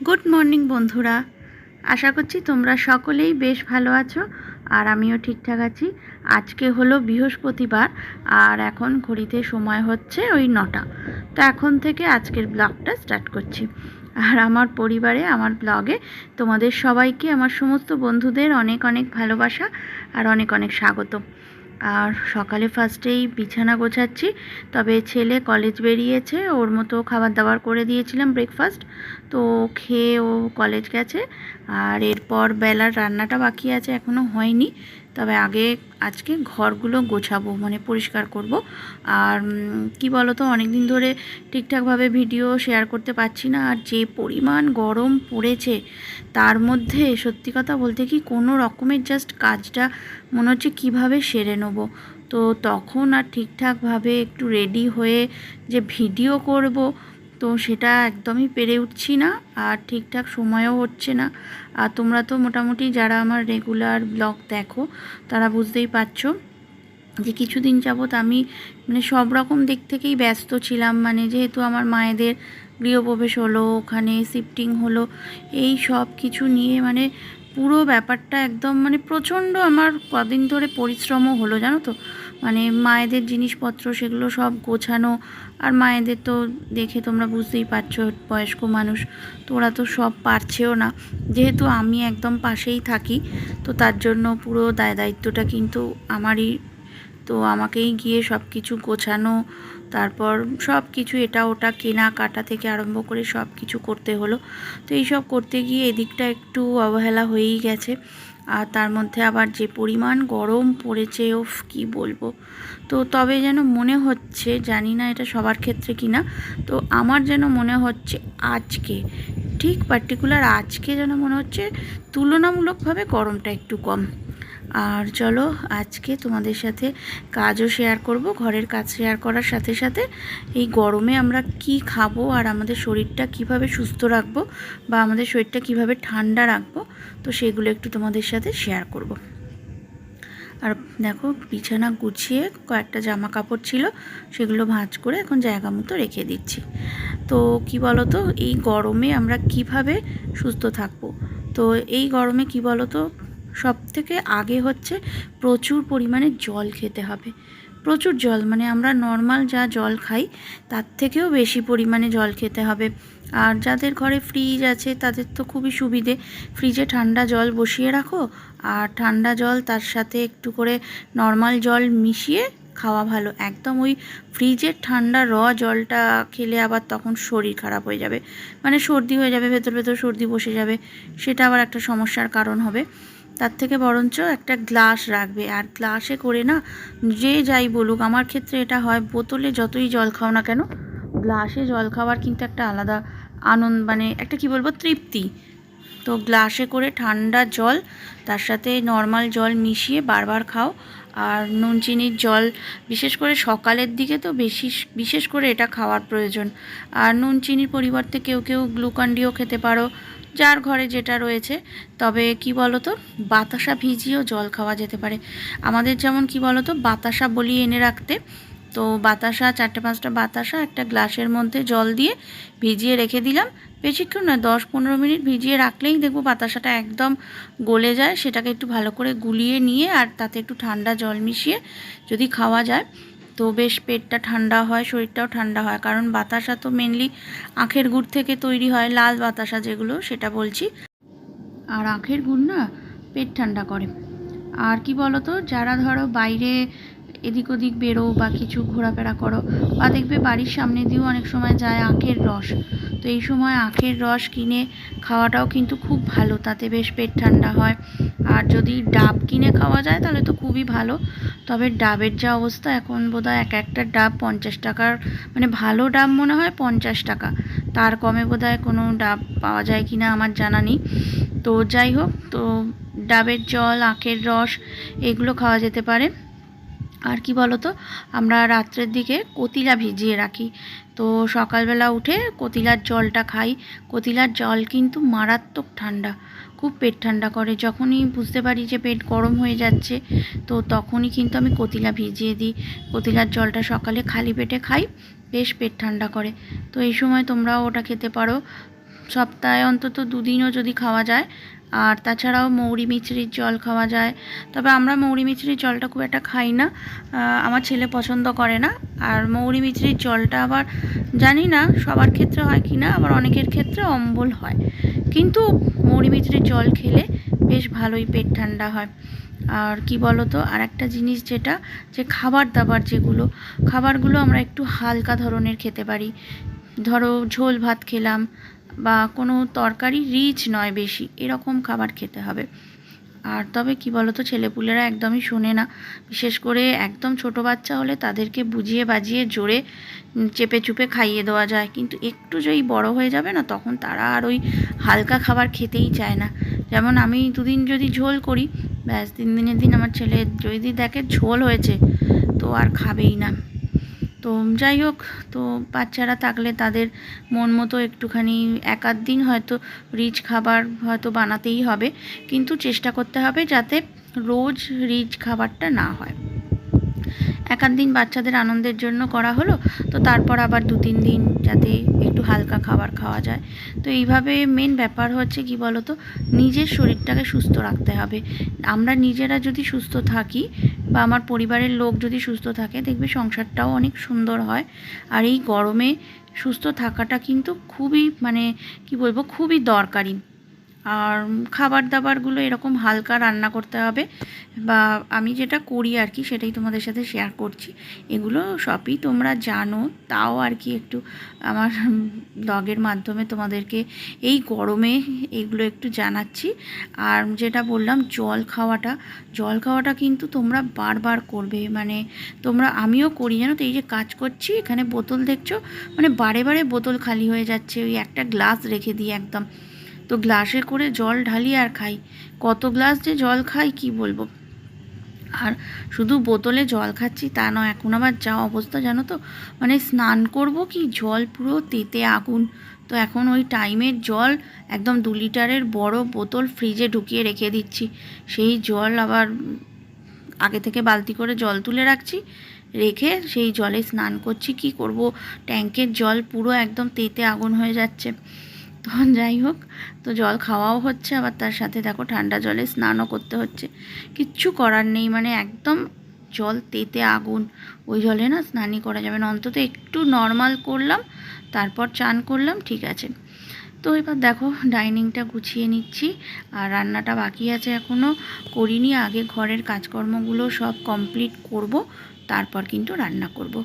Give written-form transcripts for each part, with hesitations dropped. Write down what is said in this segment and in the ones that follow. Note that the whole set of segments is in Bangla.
গুড মর্নিং বন্ধুরা, আশা করছি তোমরা সকলেই বেশ ভালো আছো আর আমিও ঠিকঠাক আছি। আজকে হলো বৃহস্পতিবার আর এখন ঘড়িতে সময় হচ্ছে ওই 9টা। তো এখন থেকে আজকের ব্লগটা স্টার্ট করছি। আর আমার পরিবারে, আমার ব্লগে তোমাদের সবাইকে, আমার সমস্ত বন্ধুদের অনেক অনেক ভালোবাসা আর অনেক অনেক স্বাগত। আর সকালে ফার্স্টেই বিছানা গোছাচ্ছি, তবে ছেলে কলেজ বেরিয়েছে, ওর মতো খাবার দাবার করে দিয়েছিলাম ব্রেকফাস্ট, তো খেয়ে ও কলেজ গেছে। আর এরপর বেলার রান্নাটা বাকি আছে, এখনও হয়নি, তবে আজকে ঘরগুলো গোছাবো, মানে পরিষ্কার করব। আর কি বলো তো, অনেক দিন ধরে ঠিকঠাকভাবে ভিডিও শেয়ার করতে পারছি না, আর যে পরিমাণ গরম পড়েছে তার মধ্যে সত্যি কথা বলতে কি কোনো রকমের জাস্ট কাজটা মনে হচ্ছে কীভাবে সেরে নেবো। তো তখন আর ঠিকঠাকভাবে একটু রেডি হয়ে যে ভিডিও করব, তো সেটা একদমই পেরে উঠছি না, আর ঠিকঠাক সময়ও হচ্ছে না। আর তোমরা তো মোটামুটি যারা আমার রেগুলার ব্লগ দেখো তারা বুঝতেই পারছো যে কিছুদিন যাবৎ আমি মানে সব রকম দিক থেকেই ব্যস্ত ছিলাম। মানে যেহেতু আমার মায়েদের গৃহপ্রবেশ হলো, ওখানে শিফটিং হলো, এই সব কিছু নিয়ে মানে পুরো ব্যাপারটা একদম মানে প্রচণ্ড আমার কদিন ধরে পরিশ্রমও হলো, জানো তো। মানে মায়েদের জিনিসপত্র সেগুলো সব গোছানো, আর মায়েদের তো দেখে তোমরা বুঝতেই পারছো বয়স্ক মানুষ, তো ওরা তো সব পারছেও না, যেহেতু আমি একদম পাশেই থাকি, তো তার জন্য পুরো দায়িত্বটা কিন্তু আমারই। তো আমাকেই গিয়ে সব কিছু গোছানো, তারপর সব কিছু এটা ওটা কেনাকাটা থেকে আরম্ভ করে সব কিছু করতে হলো। তো এইসব করতে গিয়ে এদিকটা একটু অবহেলা হয়েই গেছে। আর তার মধ্যে আবার যে পরিমাণ গরম পড়েছে, ওফ কি বলবো। তো তবে যেন মনে হচ্ছে, জানি না এটা সবার ক্ষেত্রে কিনা, তো আমার যেন মনে হচ্ছে আজকে, ঠিক পার্টিকুলার আজকে যেন মনে হচ্ছে তুলনামূলকভাবে গরমটা একটু কম। আর চলো আজকে তোমাদের সাথে কাজও শেয়ার করব, ঘরের কাজ শেয়ার করার সাথে সাথে এই গরমে আমরা কি খাবো আর আমাদের শরীরটা কিভাবে সুস্থ রাখবো বা আমাদের শরীরটা কিভাবে ঠান্ডা রাখবো, তো সেগুলো একটু তোমাদের সাথে শেয়ার করব। আর দেখো, বিছানা গুছিয়ে কয়েকটা জামা কাপড় ছিল, সেগুলো ভাঁজ করে এখন জায়গা মতো রেখে দিচ্ছি। তো কি বলো তো, এই গরমে আমরা কিভাবে সুস্থ থাকবো? তো এই গরমে কি বলো তো, সব থেকে আগে হচ্ছে প্রচুর পরিমাণে জল খেতে হবে। প্রচুর জল, মানে আমরা নর্মাল যা জল খাই তার থেকেও বেশি পরিমাণে জল খেতে হবে। আর যাদের ঘরে ফ্রিজ আছে তাদের তো খুবই সুবিধে, ফ্রিজে ঠান্ডা জল বসিয়ে রাখো, আর ঠান্ডা জল তার সাথে একটু করে নর্মাল জল মিশিয়ে খাওয়া ভালো। একদম ওই ফ্রিজের ঠান্ডা জলটা খেলে আবার তখন শরীর খারাপ হয়ে যাবে, মানে সর্দি হয়ে যাবে, ভেতর ভেতর সর্দি বসে যাবে, সেটা আবার একটা সমস্যার কারণ হবে। তার থেকে বরঞ্চ একটা গ্লাস রাখবে, আর গ্লাসে করে না, যে যাই বলুক, আমার ক্ষেত্রে এটা হয়, বোতলে যতই জল খাও না কেন গ্লাসে জল খাওয়ার কিন্তু একটা আলাদা আনন্দ, মানে একটা কি বলবো, তৃপ্তি। তো গ্লাসে করে ঠান্ডা জল তার সাথে নর্মাল জল মিশিয়ে বারবার খাও। আর নুন চিনির জল, বিশেষ করে সকালের দিকে তো বিশেষ করে এটা খাওয়ার প্রয়োজন। আর নুন চিনির পরিবর্তে কেউ কেউ গ্লুকন-ডিও খেতে পারো, যার ঘরে যেটা রয়েছে। তবে কি বলো তো, বাতাসা ভিজিয়েও জল খাওয়া যেতে পারে। আমাদের যেমন কি বলো তো, বাতাসা বলি এনে রাখতে, তো বাতাসা 4-5টা বাতাসা একটা গ্লাসের মধ্যে জল দিয়ে ভিজিয়ে রেখে দিলাম, বেশিক্ষণ না, 10-15 মিনিট ভিজিয়ে রাখলেই দেখবো বাতাসাটা একদম গলে যায়। সেটাকে একটু ভালো করে গুলিয়ে নিয়ে আর তাতে একটু ঠান্ডা জল মিশিয়ে যদি খাওয়া যায় তো বেশ পেটটা ঠান্ডা হয়, শরীরটাও ঠান্ডা হয়। কারণ বাতাসা তো মেনলি আখের গুড় থেকে তৈরি হয়, লাল বাতাসা যেগুলো সেটা বলছি। আর আখের গুড় না পেট ঠান্ডা করে। আর কি বলো তো, যারা ধরো বাইরে এদিক ওদিক বেরো বা কিছু ঘোরাফেরা করো, বা দেখবে বাড়ির সামনে দিয়েও অনেক সময় যায় আখের রস, তো এই সময় আখের রস কিনে খাওয়াটাও কিন্তু খুব ভালো, তাতে বেশ পেট ঠান্ডা হয়। আর যদি ডাব কিনে খাওয়া যায় তাহলে তো খুবই ভালো। তবে ডাবের যা অবস্থা এখন, বোধহয় একটা ডাব 50 টাকার, মানে ভালো ডাব মনে হয় 50 টাকা, তার কমে বোধহয় কোনো ডাব পাওয়া যায় কি না আমার জানা নেই। তো যাই হোক, তো ডাবের জল, আখের রস এগুলো খাওয়া যেতে পারে। আর কি বলো তো, আমরা রাত্রের দিকে কতিলা ভিজিয়ে রাখি, তো সকালবেলা উঠে কতিলার জলটা খাই। কতিলার জল কিন্তু মারাত্মক ঠান্ডা, খুব পেট ঠান্ডা করে। যখনই বুঝতে পারি যে পেট গরম হয়ে যাচ্ছে, তো তখনই কিন্তু আমি কতিলা ভিজিয়ে দিই। কতিলার জলটা সকালে খালি পেটে খাই, বেশ পেট ঠান্ডা করে। তো এই সময় তোমরাও ওটা খেতে পারো। সপ্তাহে অন্তত 2 দিনও যদি খাওয়া যায়। আর তাছাড়াও মৌরি মিছরির জল খাওয়া যায়। তবে আমরা মৌরি মিছরির জলটা খুব একটা খাই না, আমার ছেলে পছন্দ করে না। আর মৌরি মিছরির জলটা আবার জানি না সবার ক্ষেত্রে হয় কি না, আবার অনেকের ক্ষেত্রে অম্বল হয়। কিন্তু মৌরি মিছরির জল খেলে বেশ ভালোই পেট ঠান্ডা হয়। আর কি বলো তো, আর একটা জিনিস যেটা, যে খাবার দাবার খাবারগুলো আমরা একটু হালকা ধরনের খেতে পারি। ধরো ঝোল ভাত খেলাম, বা কোনো তরকারি রিচ নয় বেশি, এরকম খাবার খেতে হবে। আর তবে কি বলো তো, ছেলেপুলেরা একদমই শোনে না। বিশেষ করে একদম ছোট বাচ্চা হলে তাদেরকে বুঝিয়ে বাজিয়ে জোরে চেপে চুপে খাইয়ে দেওয়া যায়, কিন্তু একটু যেই বড় হয়ে যাবে না, তখন তারা আর ওই হালকা খাবার খেতেই চায় না। যেমন আমি 2 দিন যদি ঝোল করি, ব্যাস 3 দিনের দিন আমার ছেলে যদি দেখে ঝোল হয়েছে তো আর খাবেই না। তো যাই হোক, তো বাচ্চারা থাকলে তাদের মন মতো একটুখানি এক আধ দিন হয়তো রিচ খাবার হয়তো বানাতেই হবে, কিন্তু চেষ্টা করতে হবে যাতে রোজ রিচ খাবারটা না হয়। এক আধ দিন বাচ্চাদের আনন্দের জন্য করা হলো, তো তারপর আবার 2-3 দিন যাতে একটু হালকা খাবার খাওয়া যায়। তো এইভাবে মেন ব্যাপার হচ্ছে কি বলো তো, নিজের শরীরটাকে সুস্থ রাখতে হবে। আমরা নিজেরা যদি সুস্থ থাকি, বা আমার পরিবারের লোক যদি সুস্থ থাকে, দেখবে সংসারটাও অনেক সুন্দর হয়। আর এই গরমে সুস্থ থাকাটা কিন্তু খুবই, মানে কি বলবো, খুবই দরকারি। আর খাবার দাবারগুলো এরকম হালকা রান্না করতে হবে, বা আমি যেটা করি আর কি সেটাই তোমাদের সাথে শেয়ার করছি। এগুলো সবই তোমরা জানো, তাও আর কি একটু আমার ব্লগের মাধ্যমে তোমাদেরকে এই গরমে এগুলো একটু জানাচ্ছি। আর যেটা বললাম, জল খাওয়াটা কিন্তু তোমরা বারবার করবে। মানে আমিও করি জানো তো, এই যে কাজ করছি এখানে বোতল দেখছো, মানে বারে বারে বোতল খালি হয়ে যাচ্ছে, ওই একটা গ্লাস রেখে দিই একদম। তো গ্লাসে করে জল ঢালি আর খাই। কত গ্লাস যে জল খাই কি বলবো। আর শুধু বোতলে জল খাচ্ছি তা নয়, এখন আবার যা অবস্থা জানো তো, মানে স্নান করব কি, জল পুরো তেতে আগুন। তো এখন ওই টাইমের জল একদম 2 লিটারের বড় বোতল ফ্রিজে ঢুকিয়ে রেখে দিচ্ছি। সেই জল আবার আগে থেকে বালতি করে জল তুলে রাখছি, রেখে সেই জলে স্নান করছি। কি করব, ট্যাঙ্কের জল পুরো একদম তেতে আগুন হয়ে যাচ্ছে। তখন যাই হোক, তো জল খাওয়াও হচ্ছে, আবার তার সাথে দেখো ঠান্ডা জলে স্নানও করতে হচ্ছে। কিচ্ছু করার নেই, মানে একদম জল তেতে আগুন। ওই জলে না স্নানই করা যাবে না, অন্তত একটু নর্মাল করলাম, তারপর চান করলাম, ঠিক আছে। তো এবার দেখো ডাইনিংটা গুছিয়ে নিচ্ছি, আর রান্নাটা বাকি আছে এখনও করিনি। আগে ঘরের কাজকর্মগুলো সব কমপ্লিট করব, তারপর কিন্তু রান্না করব।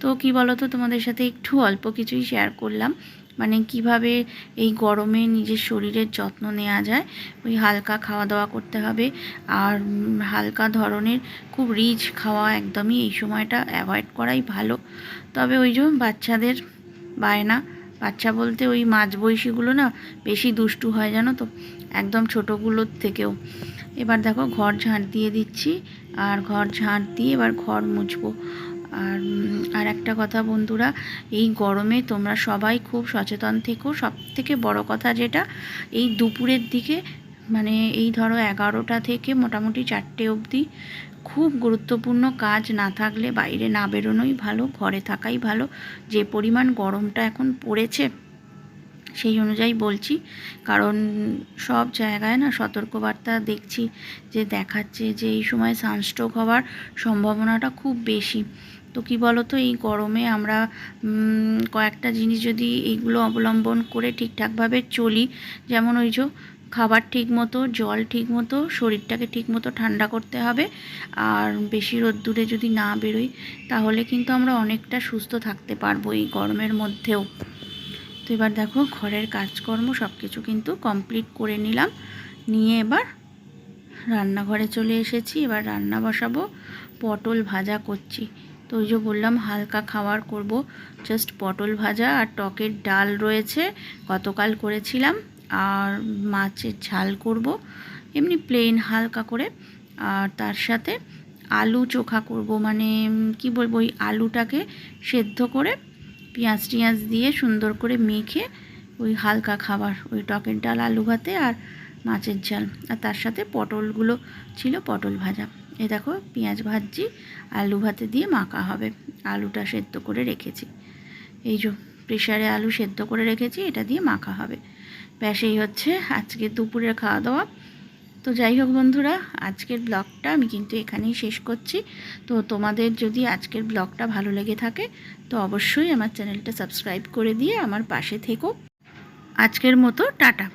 তো কি বলো তো, তোমাদের সাথে একটু অল্প কিছুই শেয়ার করলাম, মানে কিভাবে এই গরমে নিজের শরীরের যত্ন নেওয়া যায়। ওই হালকা খাওয়া দাওয়া করতে হবে, আর হালকা ধরনের খুব রিচ খাওয়া একদমই এই সময়টা অ্যাভয়েড করাই ভালো। তবে ওই যে বাচ্চাদের বায়না, বাচ্চা বলতে ওই মাঝবয়সীগুলো না বেশি দুষ্টু হয় জানো তো, একদম ছোটোগুলোর থেকেও। এবার দেখো ঘর ঝাঁট দিয়ে দিচ্ছি, আর ঘর ঝাঁট দিয়ে এবার ঘর মুছবো। আর একটা কথা বন্ধুরা, এই গরমে তোমরা সবাই খুব সচেতন থেকো। সবথেকে বড় কথা যেটা, এই দুপুরের দিকে, মানে এই ধরো 11টা থেকে মোটামুটি 4টে অবধি খুব গুরুত্বপূর্ণ কাজ না থাকলে বাইরে না বেরোনোই ভালো, ঘরে থাকাই ভালো। যে পরিমাণ গরমটা এখন পড়েছে সেই অনুযায়ী বলছি, কারণ সব জায়গায় না সতর্কবার্তা দেখছি যে দেখাচ্ছে যে এই সময় সানস্ট্রোক হওয়ার সম্ভাবনাটা খুব বেশি। তো কী বলো তো, এই গরমে আমরা কয়েকটা জিনিস যদি এইগুলো অবলম্বন করে ঠিকঠাকভাবে চলি, যেমন ওই যে খাবার ঠিক মতো, জল ঠিক মতো, শরীরটাকে ঠিক মতো ঠান্ডা করতে হবে, আর বেশি রোদ্দুরে যদি না বেরোই, তাহলে কিন্তু আমরা অনেকটা সুস্থ থাকতে পারবো এই গরমের মধ্যেও। তো এবার দেখো ঘরের কাজকর্ম সব কিছু কিন্তু কমপ্লিট করে নিলাম, নিয়ে এবার রান্নাঘরে চলে এসেছি। এবার রান্না বসাবো, পটল ভাজা করছি। তো ওই যে বললাম হালকা খাবার করব, জাস্ট পটল ভাজা আর টকের ডাল রয়েছে, গতকাল করেছিলাম। আর মাছের ঝাল করব, এমনি প্লেন হালকা করে। আর তার সাথে আলু চোখা করব, মানে কি বলবো, ওই আলুটাকে সেদ্ধ করে পেঁয়াজ টিয়াজ দিয়ে সুন্দর করে মেখে ওই হালকা খাবার, ওই টকের ডাল, আলু ভাতে আর মাছের ঝাল। আর তার সাথে পটলগুলো ছিল, পটল ভাজা। এ দেখো পেঁয়াজ ভাজি আলু ভাতে দিয়ে মাখা হবে। আলুটা সেদ্ধ করে রেখেছি, এই যে প্রেশারে আলু সেদ্ধ করে রেখেছি, এটা দিয়ে মাখা হবে। ব্যাস এই হচ্ছে আজকে দুপুরের খাওয়া দাওয়া। তো যাই হোক বন্ধুরা, আজকের ব্লগটা আমি কিন্তু এখানেই শেষ করছি। তো তোমাদের যদি আজকের ব্লগটা ভালো লেগে থাকে তো অবশ্যই আমার চ্যানেলটা সাবস্ক্রাইব করে দিয়ে আমার পাশে থেকো। আজকের মতো টাটা।